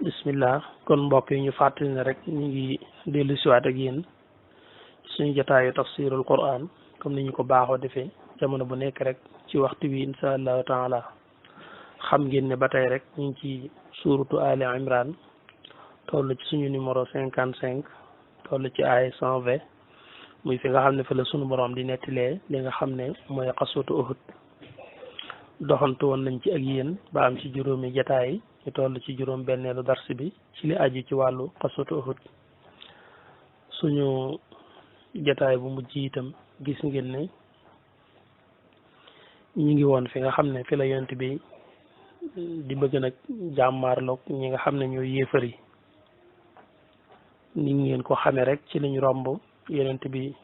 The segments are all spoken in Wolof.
bismillah kon mbokk yi ñu fàttali ne rek ñu ngi dellu siwaat ak yéen suñu jotaayu tafsirul quran comme ni ñu ko baaxoo defee jamono bu nekk rek ci waxtu wi insha allahu taala xam ngeen ne ba tey rek ñu ngi ci suuratu Ali Imran toll ci suñu numéro 55 toll ci ay 120 muy fi nga xam ne fa la suñu borom di nettilee li nga xam ne mooy xaswatu Uhud doxantu woon nañ ci ak yéen ba am ci juróomi jataay ñu toll ci juróom benneelu dars bi ci li aju ci wàllu xaswatu Uhud suñu jataay bu mujj itam gis ngeen ne ñi ngi woon fi nga xam ne fi la yonent bi di bëgg nag jàmmaarloog ñi nga xam ne ñooy yéefar yi ni ngeen ko xamee rek ci lañu romb yonent bi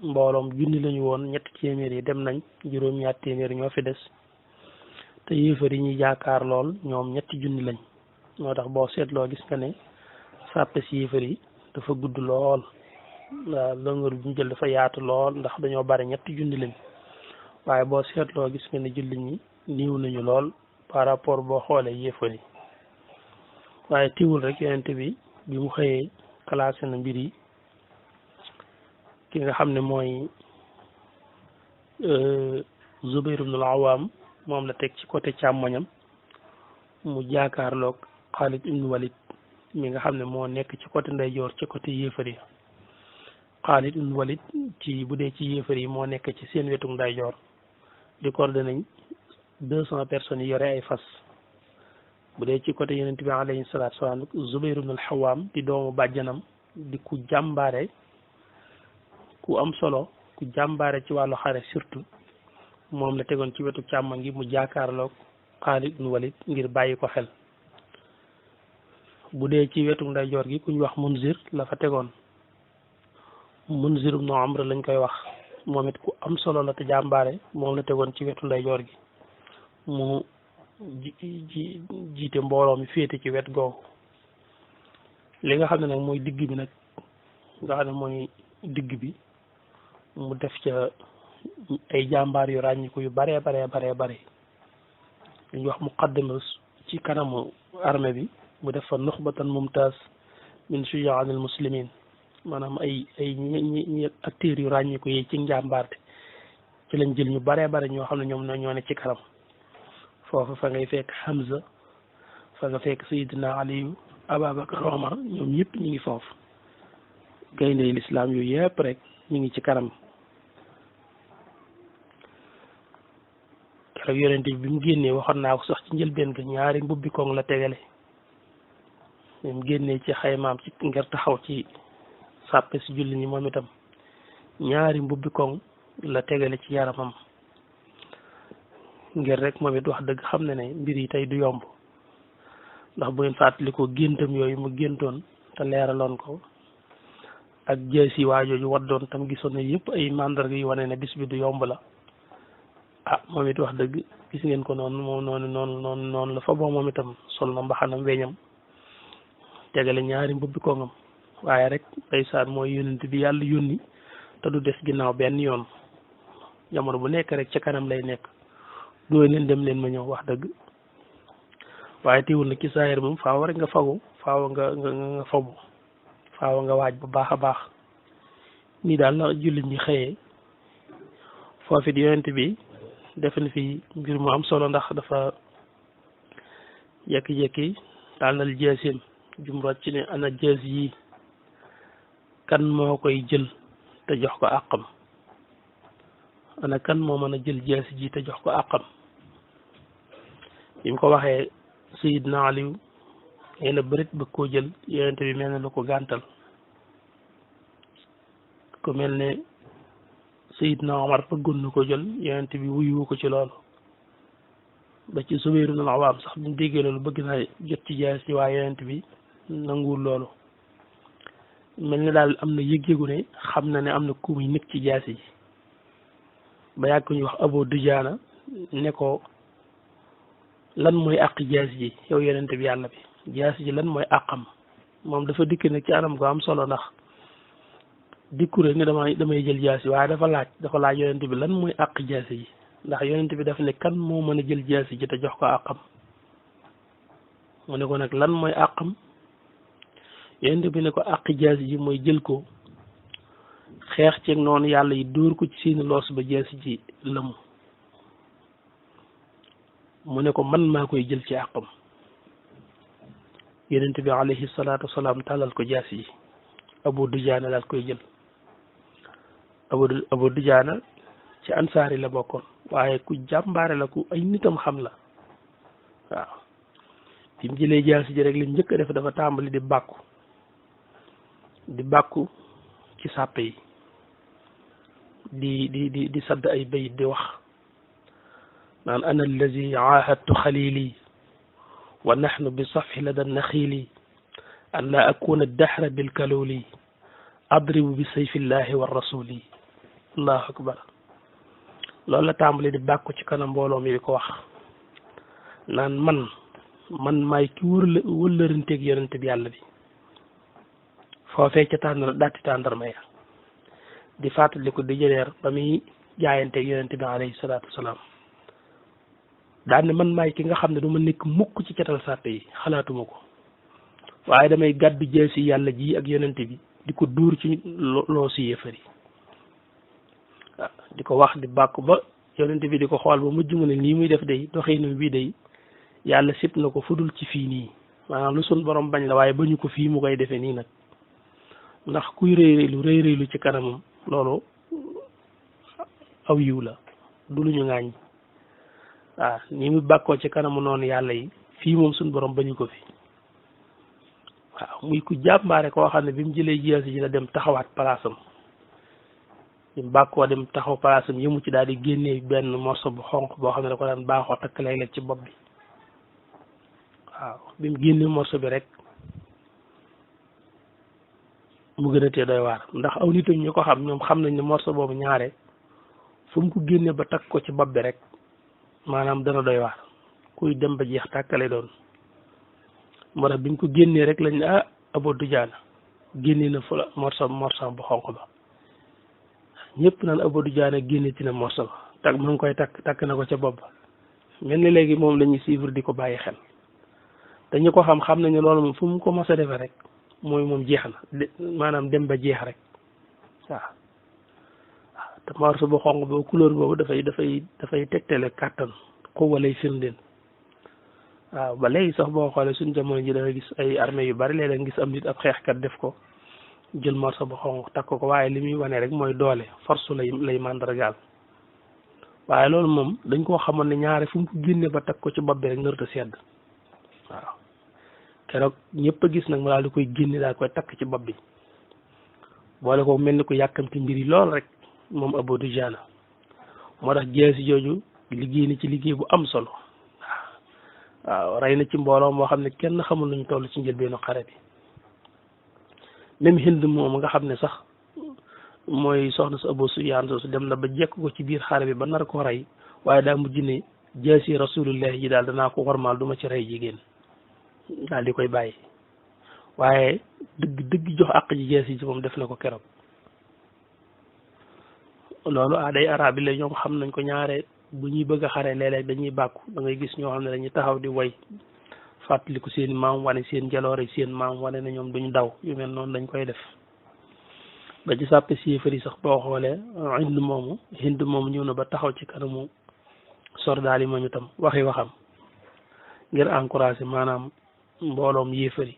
mbooloom junni lañu woon ñetti téeméer yi dem nañ juróom-ñaar téeméer ñoo fi des te yéefar yi ñuy jaakaar lool ñoom ñetti junni lañ moo tax boo seetloo gis nga ne sàppe si yéefar yi dafa gudd lool waaw longueur bi ñu jël dafa yaatu lool ndax dañoo bari ñetti junni lañ waaye boo seetloo gis nga ne jullit ñi niiw nañu lool par rapport boo xoolee yéefar yi waaye tiwul rek yonent bi mu xëyee classé na mbir yi ki nga xam ne mooy Zubayr ibn al-Awwam moom la teg ci côté càmmoñam mu jaakaarloog Khalid ibn Walid mi nga xam ne moo nekk ci côté ndeyjoor ci côté yéefar yi Khalid ibn Walid ci bu dee ci yéefar yi moo nekk ci seen wetu ndeyjoor di coordonné nañ 200 personnes yi yore ay fas bu dee ci côté yonent bi alayhi salaatu wa salaam Zubayr ibn al-Awwam di doomu bàjjanam di ku jàmbaare ku am solo ku jàmbaare ci wàllu xare surtout moom la tegoon ci wetu càmma ngi mu jaakaarloog Khalid ibn Walid ngir bàyyi ko xel bu dee ci wetu ndeyjoor gi ku ñu wax Munzir la fa tegoon Munzir ibn Amr lañ koy wax moom it ku am solo la te jàmbaare moom la tegoon ci wetu ndeyjoor gi mu jiite mbooloo mi féete ci wet googu li nga xam ne nag mooy digg bi nag nga xam ne mooy digg bi mu def ca ay jàmbaar yu ràññiku yu bare ñu wax muqaddama ci kanamu armée bi mu def fa nuxbatan mumtaaz min shujaanil muslimin maanaam ay ñi acteurs yu ràññiku yi ci njàmbaarte ci lañ jël ñu bare ñoo xam ne ñoom ñoo ne ci kanam foofu fa ngay fekk Hamza fa nga fekk Seydina Aliyu Ababakar Omar ñoom ñëpp ñu ngi foofu gaynde lislaam yu yëpp rek ñu ngi ci kanam keroog yonent bi mu génnee waxoon naa ko sax ci njëlbeen ga ñaari mbubbi koŋ la tegale mu génnee ci xaymaam ci ngir taxaw ci sàppe si julli ñi moom itam ñaari mbubbi koŋ la tegale ci yaramam ngir rek moom it wax dëgg xam ne ne mbir yi tey du yomb ndax bu ngeen fàttali ko géntam yooyu mu géntoon te leeraloon ko ak jeesi waajooju waddoon tam gisoon ne yëpp ay mandarga yu wane ne bis bi du yomb la ah moom it wax dëgg gis ngeen ko noonu la fa boo moom itam sol na mbaxanam weñam tegale ñaari mbubbi ko ngam waaye rek ndeysaan mooy yónent bi yàlla yónni te du des ginnaaw benn yoon jamono bu nekk rek ca kanam lay nekk dooy leen dem leen ma ñëw wax dëgg waaye teewul nag ci saayir moom faaw rek nga fagu faaw nga fabu faaw nga waaj bu baax a baax nii daal la jullit ñi xëyee foofu di yonent bi def na fi mbir mu am solo ndax dafa jekki-jekki tàllal jeesim jum rocc ne ana jees yi kan moo koy jël te jox ko àqam ana kan moo mën a jël jees ji te jox ko àqam bi mu ko waxee Seydina Aliou nee na bërit bëgg koo jël yonent bi mel ne lu ko gàntal ku mel ne Seydina Omar bëggoon na ko jël yonent bi wuyu ko ci loolu ba ci Zubayr ibn al-Awwam sax bu ñu déggee loolu bëgg naa jot ci jaas ci waaye yonent bi nanguwul loolu mel ni daal am na yëg-yëgu ne xam na ne am na ku muy nekk ci jaas yi ba yàgg ñu wax Abu Dujaana ne ko lan mooy àq jaas ji yow yonent bi yàlla bi jaas ji lan mooy àqam moom dafa dikk nag ci anam gu am solo ndax dikku rek ne damay jël jaas yi waaye dafa laaj yonent bi lan mooy àq jaas yi ndax yonent bi daf ne kan moo mën a jël jaas ji te jox ko àqam mu ne ko nag lan mooy àqam yonent bi ne ko àq jaasi ji mooy jël ko xeex ceeg noonu yàlla yi dóor ko ci seeni loos ba jaasi ji lëmu mu ne ko man maa koy jël ci àqam yonent bi alayhi salaatu wasalaam tàllal ko jaasi ji Abu Dujaana daal koy jël Abu Dujaana ci ansaari la bokkoon waaye ku jàmbaare la ku ay nitam xam la waaw bi mu jëlee jaasi ji rek li njëkk a def dafa tàmbali di bàkku ci sàppe yi di sadd ay bayit di wax naan ana allazi aahadtu xalili wa nahnu bi safhi lada naxiili an la akuna dahra bilkaluli adribu bi sayfillahi wa rasuli allahu akbar loolu la tàmbali di bàkku ci kanam mbooloo mi di ko wax naan man maay ki wëllëranteeg yonente bi yàlla bi foofee ca daati tàndarma ya di fàttali ko di jëleer ba muy jaayanteeg yonente bi alayhi salaatu wasalaam daan ne man maay ki nga xam ne du ma nekk mukk ci catal sàppe yi xalaatuma ko waaye damay gàddu jeesi yàlla ji ak yonente bi di ko duur ci loo si yéefari waaw di ko wax di bàkku ba yonente bi di ko xool ba mujj mu ne lii muy def day doxinu bii day yàlla sib na ko fudul ci fii nii maanaam lu sun borom bañ la waaye bañu ko fii mu koy defee nii nag ndax kuy rëy ci kanamam loolu aw yiw la du lu ñu ŋaañ waaw ni mu bàkkoo ci kanamu noonu yàlla yi fii moom suñ borom bañu ko fi waaw muy ku jàmbaare koo xam ne bi mu jëlee jiyaasi ji la dem taxawaat palaasam bi mu bàkkoo dem taxaw palaasam yëmu ci daal di génnee benn morso bu xonq boo xam ne da ko daan baaxoo takk léeg-léeg ci bopp bi waaw bi mu génnee morso bi rek mu gën a tee doy waar ndax aw nit ñu ko xam ñoom xam nañ ne morso boobu ñaare fu mu ko génnee ba takk ko ci bopp bi rek maanaam dana doy waar kuy dem ba jeex tàkkale doon moo tax bi ñu ko génnee rek lañ ne Abu Dujaana génnee na fa morso bu xonq ba ñëpp naan Abu Dujaana génne ci na morso ba takk mu ngi koy takk na ko ca bopp ba mel ni léegi moom la ñuy suivre di ko bàyyi xel te ñu ko xam nañu loolu moom fu mu ko mos a defee rek mooy moom jeex na maanaam dem ba jeex rek waaw te morso bu xonq boobu couleur boobu dafay tegtale kàttan xuwa lay firndeel waaw ba léegi sax boo xoolee suñ jamono ji dafay gis ay armée yu bari léeg-léeg gis am nit ab xeexkat def ko jël morso bu xonq takk ko waaye li muy wane rek mooy doole force lay màndargaal waaye loolu moom dañ koo xamoon ne ñaare fu mu ko génne ba takk ko ci bopp bi rek nërta sedd waaw keroog ñëpp a gis nag mu daal di koy génne daal koy takk ci bopp bi boole ko mel ni ko yàkkamti mbir yi lool rek moom Abu Dujaana moo tax jeesi jooju liggéey ni ci liggéey bu am solo waaw rey na ci mbooloo moo xam ne kenn xamul nañu toll ci njëlbeenu xare bi même Hind moom nga xam ne sax mooy soxna su Abu Sufyaan su dem na ba jekk ko ci biir xare bi ba nar ko rey waaye daa mujj ne jeesi rasulullahi ji daal danaa ko warmaal duma ci rey jigéen daal di koy bàyyi waaye dëgg jox àq ji jeesi ji moom def na ko keroog loolu aaday arab yi la ñoom xam nañ ko ñaare bu ñuy bëgg a xare léeg-léeg dañuy bàkku da ngay gis ñoo xam ne dañuy taxaw di way fàttaliku seen maam wane seen jaloore seen maam wane na ñoom duñ daw yu mel noonu dañ koy def ba ci sàppe siifar yi sax boo xoolee Hind moomu ñëw na ba taxaw ci kanamu sordaal yi moom itam waxam ngir encouragé maanaam mbooloom yéefar yi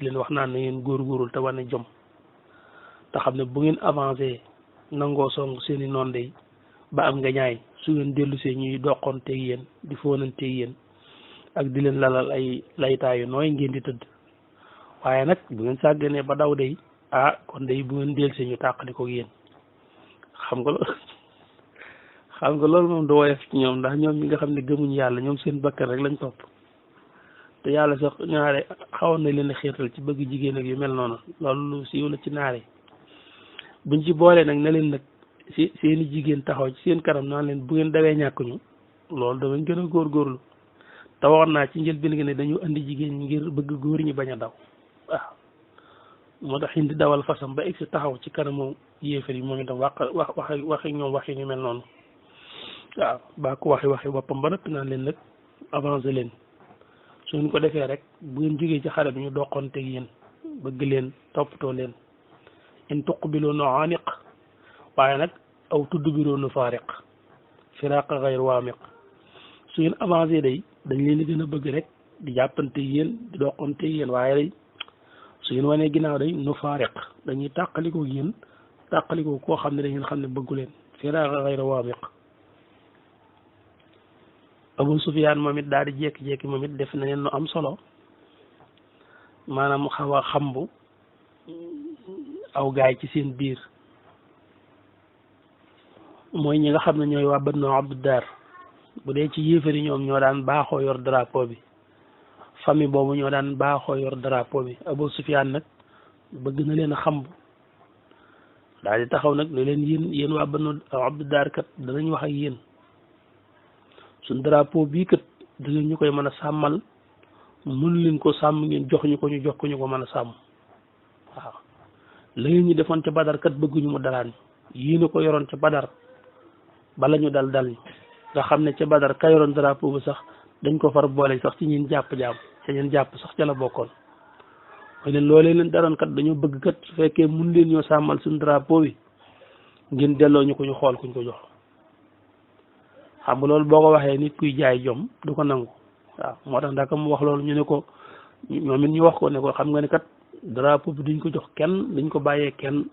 leen wax naan na ngeen góorgóorul te wane jom te xam ne bu ngeen avancé nangoo song seeni noon day ba am nga ñaay su ngeen dellusee ñuy doqonteeg yéen di fóonanteeg yéen ak di leen lalal ay laytaayu nooy ngeen di tëdd waaye nag bu ngeen sàgganee ba daw day kon day bu ngeen dellusee ñu tàqali ko yéen xam nga loolu moom du woyof ci ñoom ndax ñoom ñi nga xam ne gëmuñ yàlla ñoom seen bakkan rek lañ topp te yàlla sax ñaare xawoon na leen a xiirtal ci bëgg jigéen ak yu mel noonu loolu lu siiw la ci naare buñ ci boolee nag ne leen nag seeni jigéen taxaw ci seen kanam naan leen bu ngeen dawee ñàkk ñu loolu damañ gën a góorgóorlu te waxoon naa ci njëlbéen gi ne dañu andi jigéen ñi ngir bëgg góor ñi bañ a daw waaw moo tax indi dawal fasam ba egsi taxaw ci kanamu yéefar yi moom itam waxi ñoom waxi ñu mel noonu waaw baa ko waxi boppam ba noppi naan leen nag avancé leen suñ ko defee rek bu ngeen jógee ci xare bi ñu doqonteeg yéen bëgg leen toppatoo leen in tuqbilu nu'aniq waaye nag aw tudbiru nufaariq firaqa ghayr waamiq su ngeen avancé day dañ leen di gën a bëgg rek di jàppante yéen di doqante yéen waaye day su ngeen wanee ginnaaw day nufaariq dañuy tàqalikoo yéen tàqalikoo koo xam ne da ngeen xam ne bëggu leen firaqa ghayr waamiq Abu Sufyaan moom it daal di jékki-jékki moom it def na leen nu am solo maanaam xaw a xambu aw gaay ci seen biir mooy ñi nga xam ne ñooy waa Banu Abduddaar bu dee ci yéefari ñoom ñoo daan baaxoo yor drapeau bi famille boobu ñoo daan baaxoo yor drapeau bi Abu Sufyaan nag bëgg na leen a xambu daal di taxaw nag ne leen yéen waa Banu Abduddaar kat danañ wax ak yéen suñ drapeau bii kat da ngeen ñu koy mën a sàmmal mun leen ko sàmm ngeen jox ñu ko ñu jox ko ñu ko mën a sàmm waaw la ngeen ñu defoon ca Badar kat bëgguñu mu dalaan yéen a ko yoroon ca Badar bala ñu dal ñu nga xam ne ca Badar ka yoroon drapeau bi sax dañ ko far boole sax ci ñeen jàpp jaam ca ñeen jàpp sax ca la bokkoon mooy leen loolee leen daroon kat dañoo bëgg kat su fekkee mun leen ñoo sàmmal suñ drapeau bi ngeen delloo ñu ko ñu xool kuñ ko jox xam nga loolu boo ko waxee nit kuy jaay jom du ko nangu waaw moo tax ndaka mu wax loolu ñu ne ko ñoom it ñu wax ko ne ko xam nga ne kat drapeau bi duñ ko jox kenn duñ ko bàyyee kenn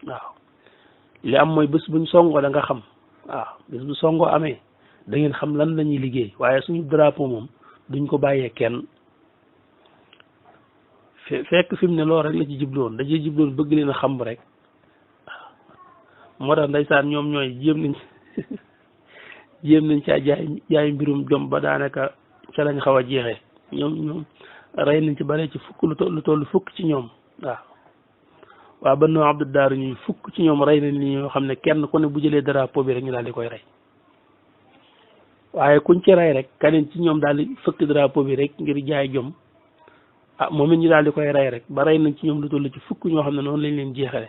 waaw li am mooy bés buñ songoo da nga xam waaw bés bu songoo amee da ngeen xam lan la ñuy liggéey waaye suñu drapeau moom duñ ko bàyyee kenn fekk fi mu ne loolu rek la ci jubloon da ciy jubloon bëgg leen a xam rek waaw moo tax ndeysaan ñoom ñooy jéem nañ caa jaay mbirum jom ba daanaka ca lañ xaw a jeexee ñoom rey nañ ci bare ci fukk lu toll fukk ci ñoom waaw waa Banu Abduddaar ñuy fukk ci ñoom rey nañ ni ñoo xam ne kenn ku ne bu jëlee drapeau bi rek ñu daal di koy rey waaye kuñ ci rey rek keneen ci ñoom daal di fëkk drapeau bi rek ngir jaay jom moom it ñu daal di koy rey rek ba rey nañ ci ñoom lu toll ci fukk ñoo xam ne noonu lañ leen jeexale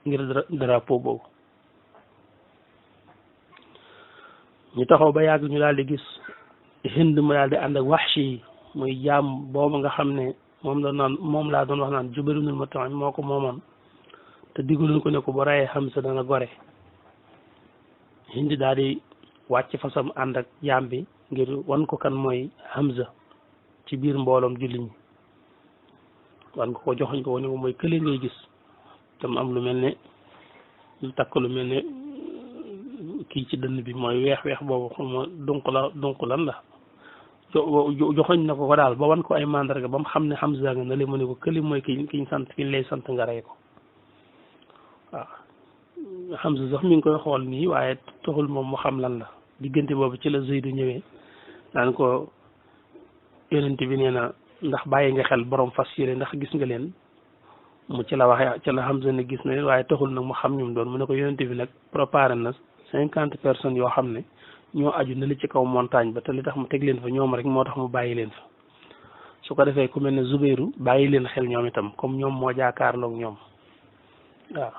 ngir drapeau boobu ñu taxaw ba yàgg ñu daal di gis Hind mu daal di ànd ak Wahshi muy jaam boobu nga xam ne moom laa doon wax naan Jubayr ibn Mut'im moo ko moomoon te digaloon ko ne ko bu rayee Hamza dana gore Hind daal di wàcc fasam ànd ak jaam bi ngir wan ko kan mooy Hamza ci biir mbooloom jullit ñi wan ko joxoñ ko wane ko mooy kële ngay gis tam am lu mel ne lu takk lu mel ne kii ci dënn bi mooy weex boobu xuma dunq lan la joxoñ na ko daal ba wan ko ay mandarga ba mu xam ne Hamza nga na le mu ne ko këli mooy kiñ sant kiñ lay sant nga rey ko waaw Hamza sax mi ngi koy xool nii waaye taxul moom mu xam lan la diggante boobu ci la Zeydu ñëwee naan ko yonent bi nee na ndax bàyyi nga xel borom fas yére ndax gis nga leen mu ci la waxee ci la Hamza ne gis na leen waaye taxul nag mu xam ñum doon mu ne ko yonent bi nag préparé na 50 personnes yoo xam ne ñoo aju na li ci kaw montagne ba te li tax mu teg leen fa ñoom rek moo tax mu bàyyi leen fa su ko defee ku mel ne Zubairu bàyyi leen xel ñoom itam comme ñoom moo jaakaarloog ñoom waaw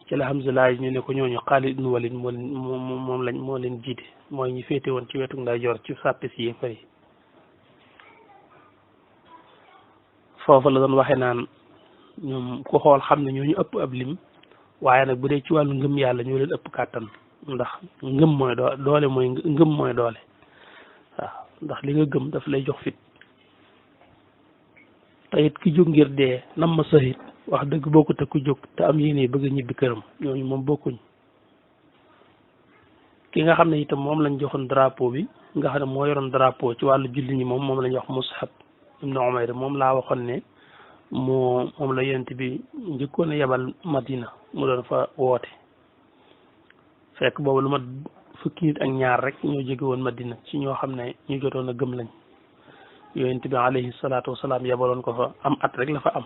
ci la Hamza laaj ñu ne ko ñooñu Xaalid ibn Walid moo leen jiite mooy ñu féete woon ci wetu ndeyjoor ci sàppe si yëpp yi foofu la doon waxe naan ñoom ku xool xam ne ñooñu ëpp ab lim waaye nag bu dee ci wàllu ngëm yàlla ñoo leen ëpp kàttan ndax ngëm mooy doole mooy ngëm mooy doole waaw ndax li nga gëm daf lay jox fit te it ki jóg ngir dee nam ma sahit wax dëgg bokkut ak ku jóg te am yéene bëgg a ñibbi këram ñooñu moom bokkuñ ki nga xam ne itam moom lañ joxoon drapeau bi nga xam ne moo yoroon drapeau ci wàllu julli ñi moom lañ wax Mus'ab ibn Umayr moom laa waxoon ne moom la yonent bi njëkkoon a yebal Madina mu doon fa woote fekk boobu lu mat fukki nit ak ñaar rek ñoo jóge woon Madina ci ñoo xam ne ñu jotoon a gëm lañ yonent bi alayhi salaatu wasalaam yebaloon ko fa am at rek la fa am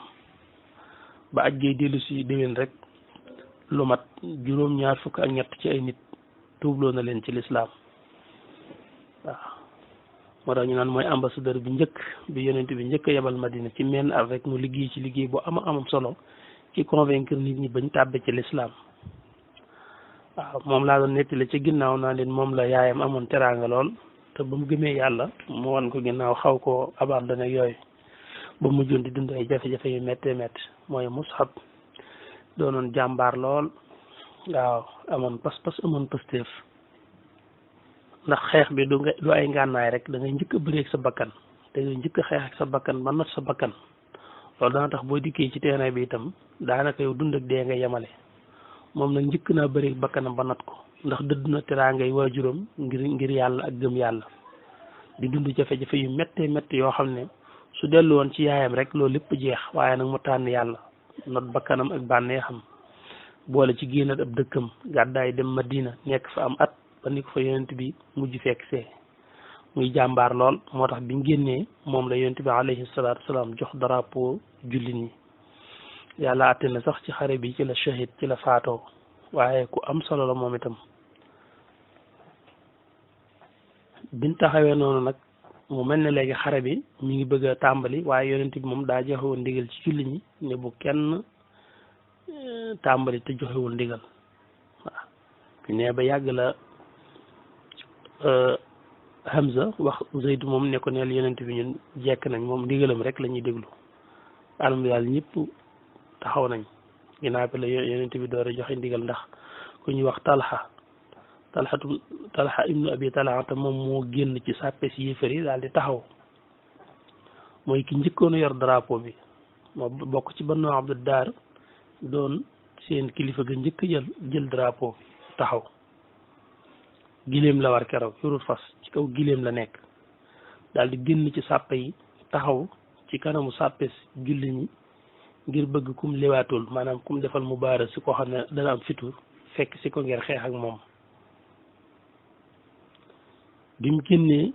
ba aj gay dellu si déwén rek lu mat juróom-ñaar fukk ak ñett ci ay nit tuubloo na leen ci lislaam waaw moo tax ñu naan mooy ambassadeur bi njëkk bi yonent bi njëkk a yebal Madina ci menn at rek mu liggéey ci liggéey bu amam solo ci convaincre nit ñi bañ tàbbe ci lislaam waaw moom laa doon nettali ci ginnaaw naa leen moom la yaayam amoon teraanga lool te ba mu gëmee yàlla mu wan ko ginnaaw xaw koo abandonné yooyu ba mujjoon di dund ay jafe-jafe yu méttee métti mooy Mus'ab doonoon jàmbaar lool waaw amoon pas-pas amoon pësteef ndax xeex bi du ay ngànnaay rek da ngay njëkk a bëreeg sa bakkan da ngay njëkk a xeex ak sa bakkan ba not sa bakkan loolu dana tax boo dikkee ci terrain bi itam daanaka yow dund ak dee nga yemale moom nag njëkk naa bëreeg bakkanam ba not ko ndax dëdd na teraangay waajuram ngir yàlla ak gëm yàlla di dund jafe-jafe yu méttee métti yoo xam ne su dellu woon ci yaayam rek loolu lépp jeex waaye nag mu tànn yàlla not bakkanam ak bànneexam boole ci génn ab dëkkam gàddaay dem Madina nekk fa am at ba ni ko fa yonent bi mujj fekk see muy jàmbaar lool moo tax biñ génnee moom la yonent bi alayhi salaatu wasalaam jox drapeau jullit ñi yàlla àtte na sax ci xare bi ci la shahid ci la faatoo waaye ku am solo la moom itam biñ taxawee noonu nag mu mel ne léegi xare bi mi ngi bëgg a tàmbali waaye yonent bi moom daa joxewoon ndigal ci jullit ñi ne bu kenn tàmbali te joxewul ndigal waaw bi ne ba yàgg la Hamza wax Zayd moom ne ko neel yonent bi ñun jekk nañ moom ndigalam rek la ñuy déglu alhamdulilah ñëpp taxaw nañ ginnaaw bi la yonent bi door a joxe ndigal ndax ku ñuy wax Talha ibnu Abi Talha moom moo génn ci sàppe si yéefar yi daal di taxaw mooy ki njëkkoon a yor drapeau bi moo bokk ci Banu Abdud Daar doon seen kilifa ga njëkk jël drapeau bi taxaw giléem la war keroog yorul fas ci kaw giléem la nekk daal di génn ci sàppe yi taxaw ci kanamu sàppe julli ñi ngir bëgg kum liwaatul maanaam kum defal mubaara si ko xam ne dana am fitu fekk si ko ngir xeex ak moom bi mu génnee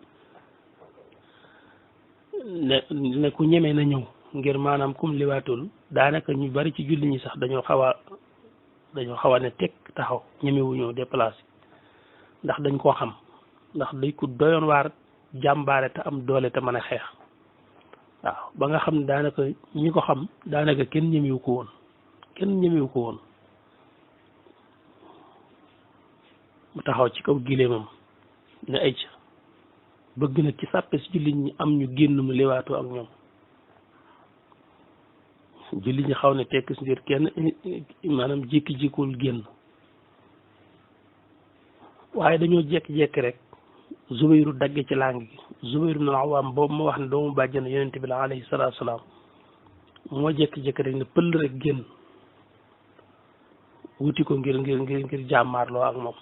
ne ku ñeme na ñëw ngir maanaam kum liwaatul daanaka ñu bari ci julli ñi sax dañoo xaw a ne teg taxaw ñemewu ñëw déplacé ndax dañ koo xam ndax day ko doyoon waar jàmbaare te am doole te mën a xeex waaw ba nga xam ne daanaka ñi ko xam daanaka kenn ñemewu ko woon mu taxaw ci kaw gileemam ne ay ca bëgg na ci sàppe si jullit ñi am ñu génn mu liwaatoo ak ñoom jullit ñi xaw ne tekk si ngir kenn maanaam jékki-jékkul génn waaye dañoo jékki-jékki rek Zubayru dagge ci làng gi Zubayru ibn al-Awwam boobu ma wax ne doomu bàjjan yonent bi la alayhi salaatu salaam moo jékki-jékki rek ne pël rek génn wuti ko ngir jàmmaarloo ak moom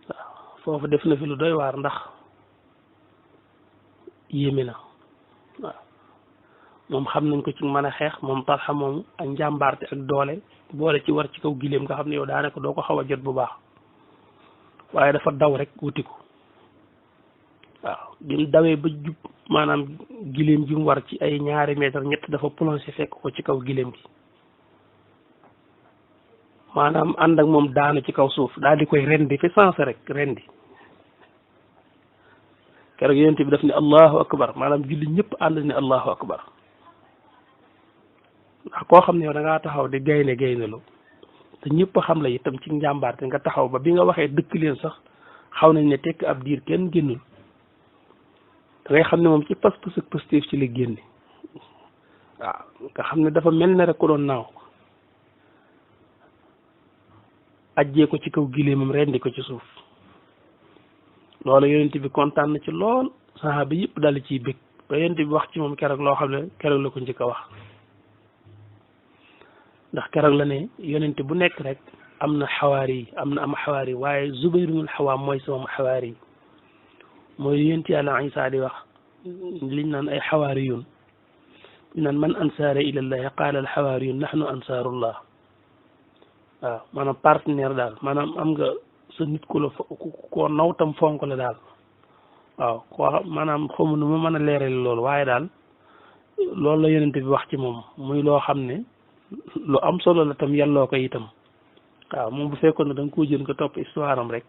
waaw foofu def na fi lu doy waar ndax yéeme na waaw moom xam nañ ko ci mën a xeex moom Talha moomu ak njàmbaarte ak doole boole ci war ci kaw gileem nga xam ne yow daanaka doo ko xaw a jot bu baax waaye dafa daw rek wuti ko waaw bi mu dawee ba jub maanaam gileem ji mu war ci ay ñaari mètre ñett dafa plongé fekk ko ci kaw gileem gi maanaam ànd ak moom daanu ci kaw suuf daal di koy rendi fi sens rek rendi keroog yonent bi daf ne allahu akbar maanaam julli ñëpp ànd ne allahu akbar ndax koo xam ne yow da ngaa taxaw di gaynde lu te ñëpp xam la itam ci njàmbaar te nga taxaw ba bi nga waxee dëkk leen sax xaw nañ ne tekk ab diir kenn génnul da ngay xam ne moom ci pas-pas ak positif ci la génne waaw nga xam ne dafa mel ne rek ku doon naaw ajjee ko ci kaw gileemam rendi ko ci suuf loolu yonent bi kontaan na ci lool saxaaba yëpp dal ciy bég ba yonent bi wax ci moom keroog loo xam ne keroog la ko njëkk a wax ndax keroog la ne yonent bu nekk rek am na xawaari yi waaye Zubayr ibn al-Awwam mooy sama xawaari yi mooy yonent yàlla Isa di wax liñ naan ay xawaariyun naan man ansaara ilallahi qaala al xawaariyun nahnu ansaarullah waaw maanaam partenaire daal maanaam am nga sa nit ku la koo nawtam fonk la daal waaw koo maanaam xamu nu ma mën a leerale loolu waaye daal loolu la yonent bi wax ci moom muy loo xam ne lu am solo la tam yàlloo ko itam waaw moom bu fekkoon ne da nga koo jël nga topp histoire am rek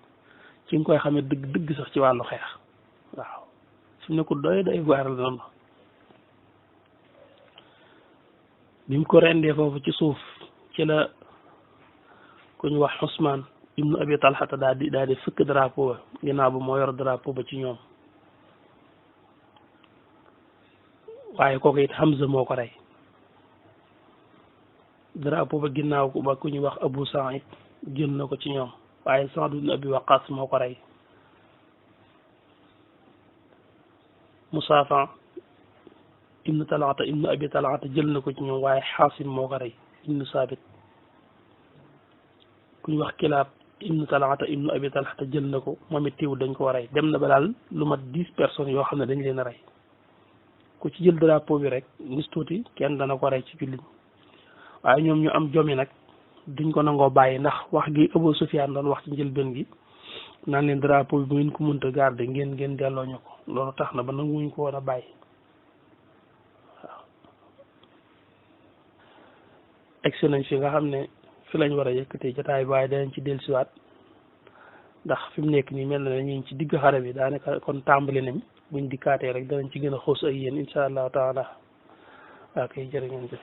ci nga koy xamee dëgg sax ci wàllu xeex waaw fi mu ne ko doy waar la noonu bi mu ko rendee foofu ci suuf ci la ku ñu wax Usmaan ibnu Abi Talha daal di fëkk drapeau ba ginnaaw ba moo yor drapeau ba ci ñoom waaye kooku it Hamza moo ko rey drapeau ba ginnaaw ba ku ñu wax Abu Saïd jël na ko ci ñoom waaye Saad ibn Abi Waqas moo ko rey Musaafa ibnu Talata ibnu Abi Talata jël na ko ci ñoom waaye Xaasim moo ko rey ibnu Saabit ku ñu wax Kilaab ibnu Talata ibnu Abi Talata jël na ko moom it teewul dañ ko rey dem na ba daal lu mat 10 personnes yoo xam ne dañ leen a rey ku ci jël drapeau bi rek nis tuuti kenn dana ko rey ci jullit waaye ñoom ñu am jomi nag duñ ko nangoo bàyyi ndax wax gi Abu Sufyaan doon wax ci njëlbeen gi naan leen drapeau bi bu ngeen ko mënta garder ngeen delloo ñu ko loolu tax na ba nanguwuñ ko woon a bàyyi waaw. egsi nañ fi nga xam ne fi lañ war a yëkkatee jotaay bi waaye danañ ci dellusiwaat ndax fi mu nekk nii mel na ne ñu ngi ci digg xare bi daanaka kon tàmbali nañ buñ dikkaatee rek danañ ci gën a xuus ak yéen incha allahu taala waa kay jërë ngeen jëf